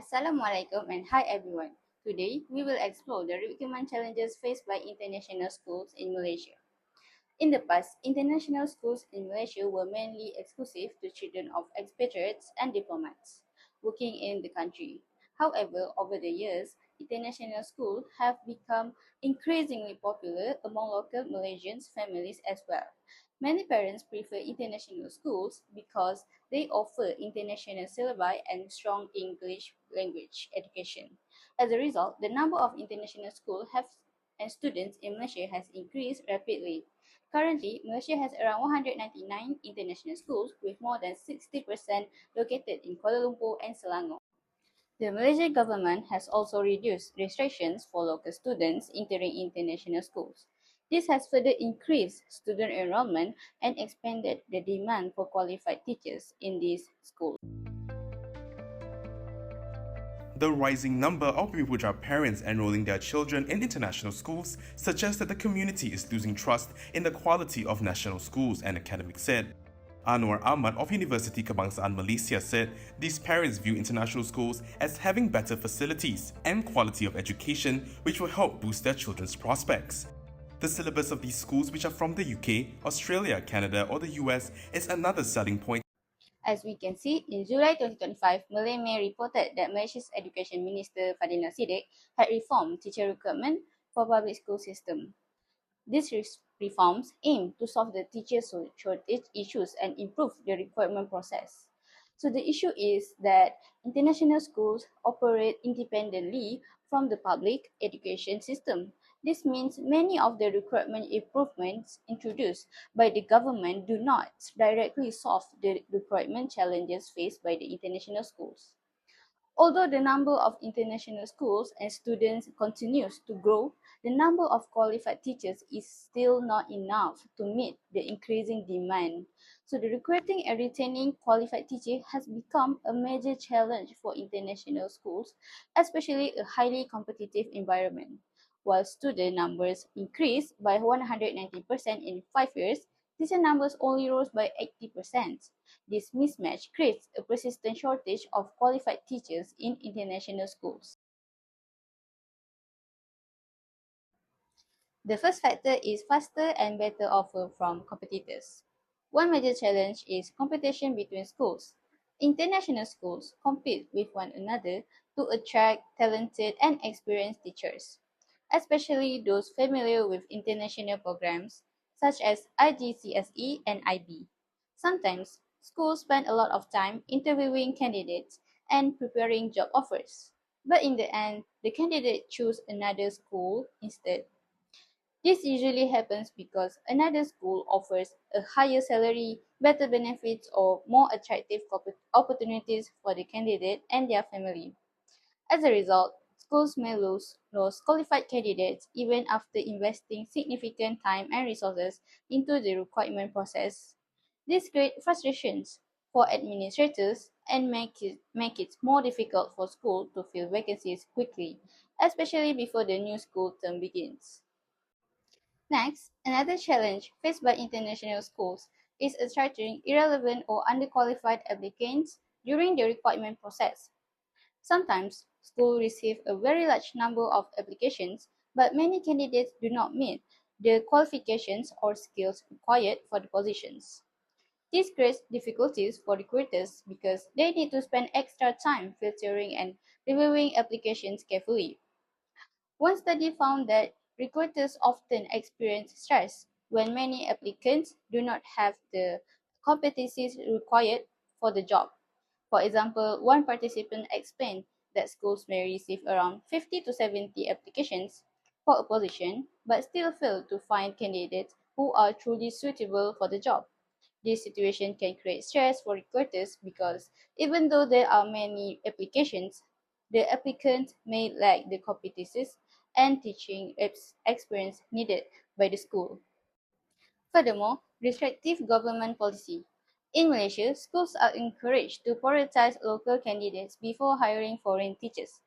Assalamualaikum and hi everyone. Today, we will explore the recruitment challenges faced by international schools in Malaysia. In the past, international schools in Malaysia were mainly exclusive to children of expatriates and diplomats working in the country. However, over the years, international schools have become increasingly popular among local Malaysian families as well. Many parents prefer international schools because they offer international syllabi and strong English language education. As a result, the number of international schools and students in Malaysia has increased rapidly. Currently, Malaysia has around 199 international schools with more than 60% located in Kuala Lumpur and Selangor. The Malaysian government has also reduced restrictions for local students entering international schools. This has further increased student enrollment and expanded the demand for qualified teachers in these schools. The rising number of Bipudra parents enrolling their children in international schools suggests that the community is losing trust in the quality of national schools and academics said. Anwar Ahmad of University Kebangsaan Malaysia said these parents view international schools as having better facilities and quality of education which will help boost their children's prospects. The syllabus of these schools, which are from the UK, Australia, Canada or the US, is another selling point. As we can see, in July 2025, Malay Mail reported that Malaysia's Education Minister Fadilah Siddiq had reformed teacher recruitment for public school system. These reforms aim to solve the teacher shortage issues and improve the recruitment process. So the issue is that international schools operate independently from the public education system. This means many of the recruitment improvements introduced by the government do not directly solve the recruitment challenges faced by the international schools. Although the number of international schools and students continues to grow, the number of qualified teachers is still not enough to meet the increasing demand. So the recruiting and retaining qualified teachers has become a major challenge for international schools, especially a highly competitive environment. While student numbers increased by 190% in 5 years, teacher numbers only rose by 80%. This mismatch creates a persistent shortage of qualified teachers in international schools. The first factor is faster and better offer from competitors. One major challenge is competition between schools. International schools compete with one another to attract talented and experienced teachers, especially those familiar with international programs such as IGCSE and IB. Sometimes, schools spend a lot of time interviewing candidates and preparing job offers, but in the end, the candidate choose another school instead. This usually happens because another school offers a higher salary, better benefits, or more attractive opportunities for the candidate and their family. As a result, schools may lose qualified candidates even after investing significant time and resources into the recruitment process. This creates frustrations for administrators and make it more difficult for schools to fill vacancies quickly, especially before the new school term begins. Next, another challenge faced by international schools is attracting irrelevant or underqualified applicants during the recruitment process. Sometimes, schools receive a very large number of applications, but many candidates do not meet the qualifications or skills required for the positions. This creates difficulties for recruiters because they need to spend extra time filtering and reviewing applications carefully. One study found that recruiters often experience stress when many applicants do not have the competencies required for the job. For example, one participant explained that schools may receive around 50 to 70 applications for a position but still fail to find candidates who are truly suitable for the job. This situation can create stress for recruiters because even though there are many applications, the applicant may lack the competencies and teaching experience needed by the school. Furthermore, restrictive government policy. In Malaysia, schools are encouraged to prioritize local candidates before hiring foreign teachers.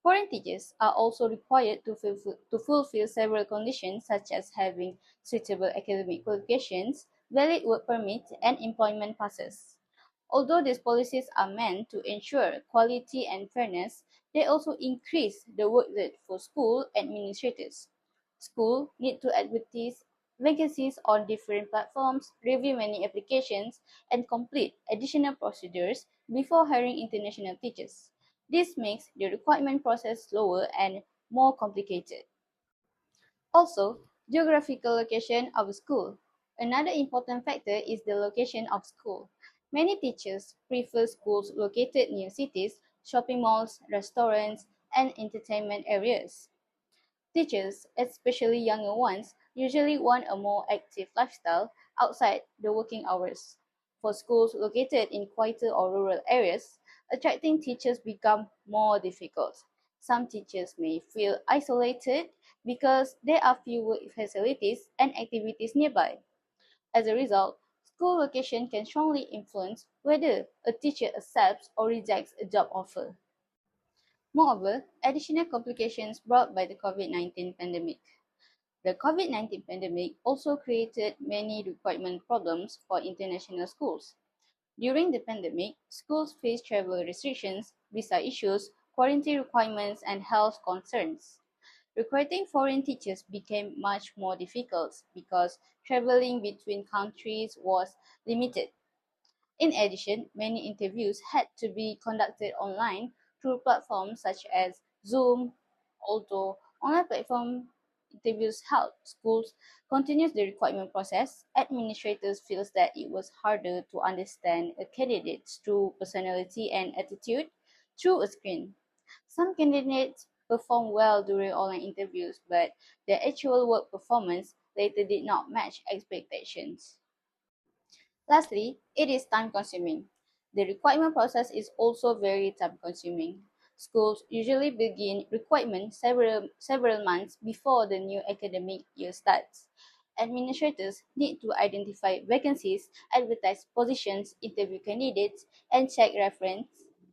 Foreign teachers are also required to fulfill several conditions such as having suitable academic qualifications, valid work permits, and employment passes. Although these policies are meant to ensure quality and fairness, they also increase the workload for school administrators. Schools need to advertise vacancies on different platforms, review many applications, and complete additional procedures before hiring international teachers. This makes the recruitment process slower and more complicated. Also, geographical location of a school. Another important factor is the location of school. Many teachers prefer schools located near cities, shopping malls, restaurants, and entertainment areas. Teachers, especially younger ones, usually want a more active lifestyle outside the working hours. For schools located in quieter or rural areas, attracting teachers become more difficult. Some teachers may feel isolated because there are fewer facilities and activities nearby. As a result, school location can strongly influence whether a teacher accepts or rejects a job offer. Moreover, additional complications brought by the COVID-19 pandemic. The COVID-19 pandemic also created many recruitment problems for international schools. During the pandemic, schools faced travel restrictions, visa issues, quarantine requirements, and health concerns. Recruiting foreign teachers became much more difficult because traveling between countries was limited. In addition, many interviews had to be conducted online through platforms such as Zoom. Although online platform interviews helped schools continue the recruitment process, administrators feel that it was harder to understand a candidate's true personality and attitude through a screen. Some candidates performed well during online interviews, but their actual work performance later did not match expectations. Lastly, it is time consuming. The requirement process is also very time consuming. Schools usually begin requirement several months before the new academic year starts. Administrators need to identify vacancies, advertise positions, interview candidates, and check reference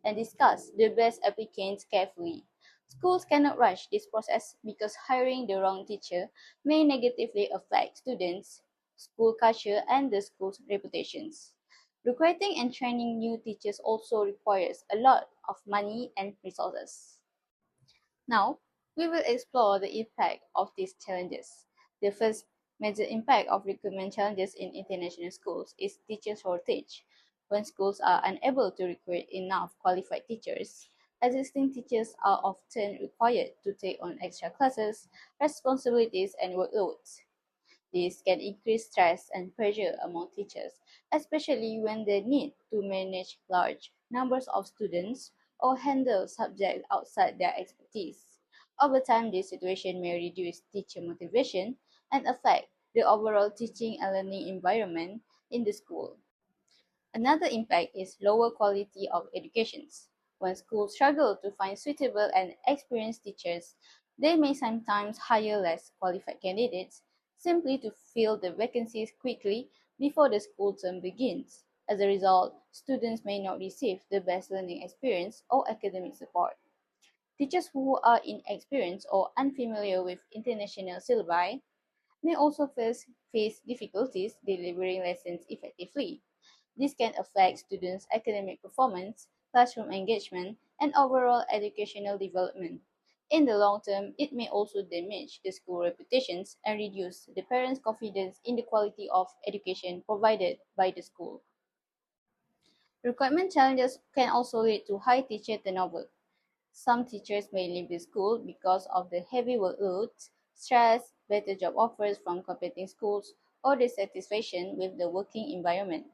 and discuss the best applicants carefully. Schools cannot rush this process because hiring the wrong teacher may negatively affect students, school culture, and the school's reputations. Recruiting and training new teachers also requires a lot of money and resources. Now, we will explore the impact of these challenges. The first major impact of recruitment challenges in international schools is teacher shortage. When schools are unable to recruit enough qualified teachers, existing teachers are often required to take on extra classes, responsibilities, and workloads. This can increase stress and pressure among teachers, especially when they need to manage large numbers of students or handle subjects outside their expertise. Over time, this situation may reduce teacher motivation and affect the overall teaching and learning environment in the school. Another impact is lower quality of education. When schools struggle to find suitable and experienced teachers, they may sometimes hire less qualified candidates simply to fill the vacancies quickly before the school term begins. As a result, students may not receive the best learning experience or academic support. Teachers who are inexperienced or unfamiliar with international syllabi may also face difficulties delivering lessons effectively. This can affect students' academic performance, classroom engagement, and overall educational development. In the long term, it may also damage the school reputations and reduce the parents' confidence in the quality of education provided by the school. Recruitment challenges can also lead to high teacher turnover. Some teachers may leave the school because of the heavy workload, stress, better job offers from competing schools, or dissatisfaction with the working environment.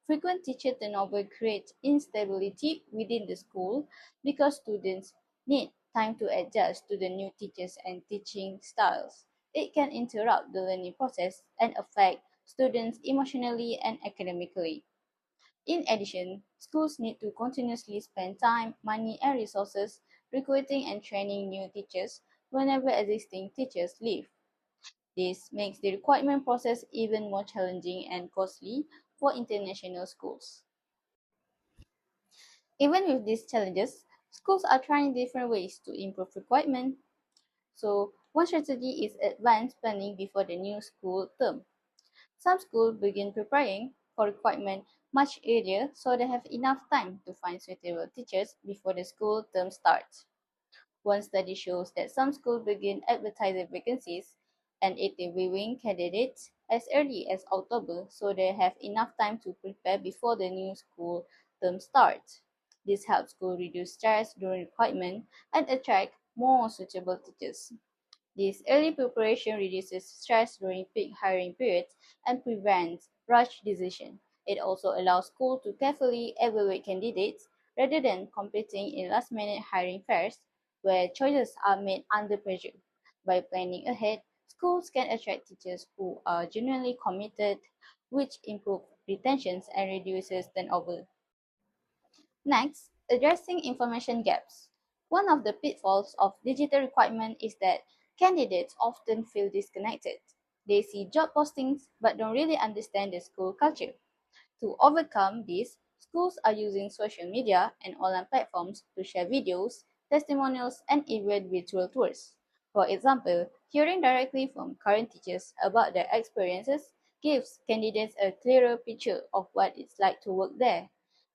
Frequent teacher turnover creates instability within the school because students need time to adjust to the new teachers and teaching styles. It can interrupt the learning process and affect students emotionally and academically. In addition, schools need to continuously spend time, money, and resources recruiting and training new teachers whenever existing teachers leave. This makes the recruitment process even more challenging and costly for international schools. Even with these challenges, schools are trying different ways to improve recruitment. So, one strategy is advanced planning before the new school term. Some schools begin preparing for recruitment much earlier so they have enough time to find suitable teachers before the school term starts. One study shows that some schools begin advertising vacancies and interviewing candidates as early as October so they have enough time to prepare before the new school term starts. This helps schools reduce stress during recruitment and attract more suitable teachers. This early preparation reduces stress during peak hiring periods and prevents rushed decisions. It also allows schools to carefully evaluate candidates rather than competing in last-minute hiring fairs where choices are made under pressure. By planning ahead, schools can attract teachers who are genuinely committed, which improves retention and reduces turnover. Next, addressing information gaps. One of the pitfalls of digital requirement is that candidates often feel disconnected. They see job postings but don't really understand the school culture. To overcome this, schools are using social media and online platforms to share videos, testimonials, and even virtual tours. For example, hearing directly from current teachers about their experiences gives candidates a clearer picture of what it's like to work there.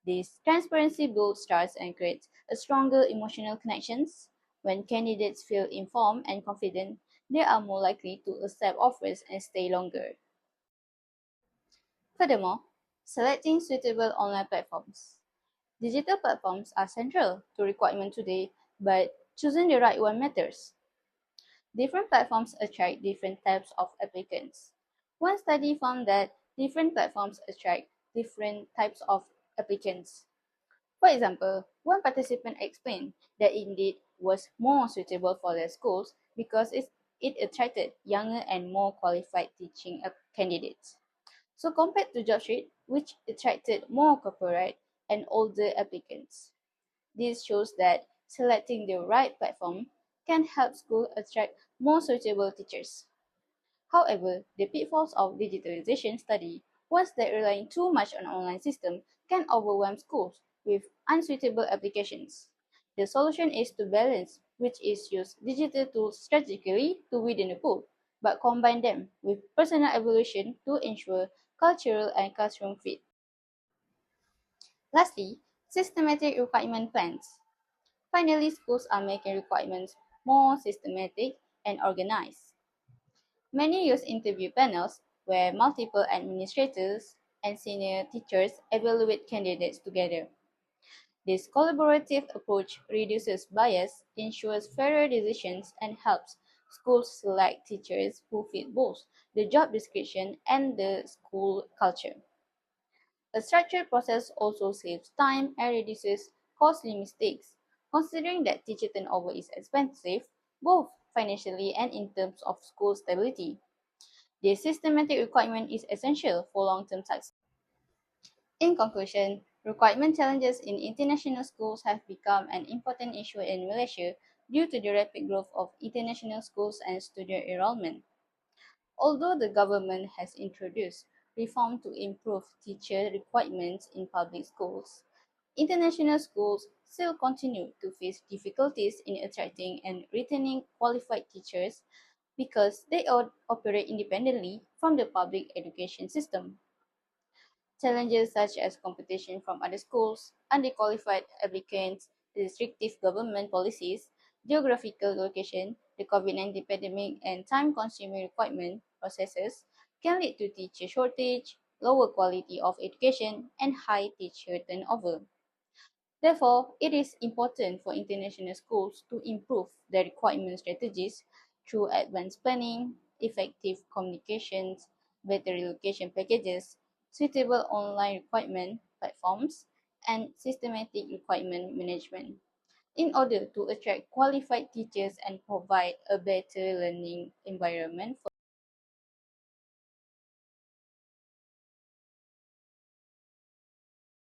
This transparency builds trust and creates a stronger emotional connections. When candidates feel informed and confident, they are more likely to accept offers and stay longer. Furthermore, selecting suitable online platforms. Digital platforms are central to recruitment today, but choosing the right one matters. Different platforms attract different types of applicants. One study found that different platforms attract different types of applicants. For example, one participant explained that Indeed was more suitable for their schools because it attracted younger and more qualified teaching candidates. So compared to JobStreet, which attracted more corporate and older applicants. This shows that selecting the right platform can help schools attract more suitable teachers. However, the pitfalls of digitalization study was that relying too much on online system can overwhelm schools with unsuitable applications. The solution is to balance, which is use digital tools strategically to widen the pool, but combine them with personal evaluation to ensure cultural and classroom fit. Lastly, systematic requirement plans. Finally, schools are making requirements more systematic and organized. Many use interview panels where multiple administrators and senior teachers evaluate candidates together. This collaborative approach reduces bias, ensures fairer decisions, and helps schools select teachers who fit both the job description and the school culture. A structured process also saves time and reduces costly mistakes, considering that teacher turnover is expensive, both financially and in terms of school stability. This systematic requirement is essential for long-term success. In conclusion, requirement challenges in international schools have become an important issue in Malaysia due to the rapid growth of international schools and student enrollment. Although the government has introduced reform to improve teacher requirements in public schools, international schools still continue to face difficulties in attracting and retaining qualified teachers because they operate independently from the public education system. Challenges such as competition from other schools, underqualified applicants, restrictive government policies, geographical location, the COVID-19 pandemic, and time-consuming requirement processes can lead to teacher shortage, lower quality of education, and high teacher turnover. Therefore, it is important for international schools to improve their requirement strategies through advanced planning, effective communications, better relocation packages, suitable online requirement platforms, and systematic requirement management in order to attract qualified teachers and provide a better learning environment for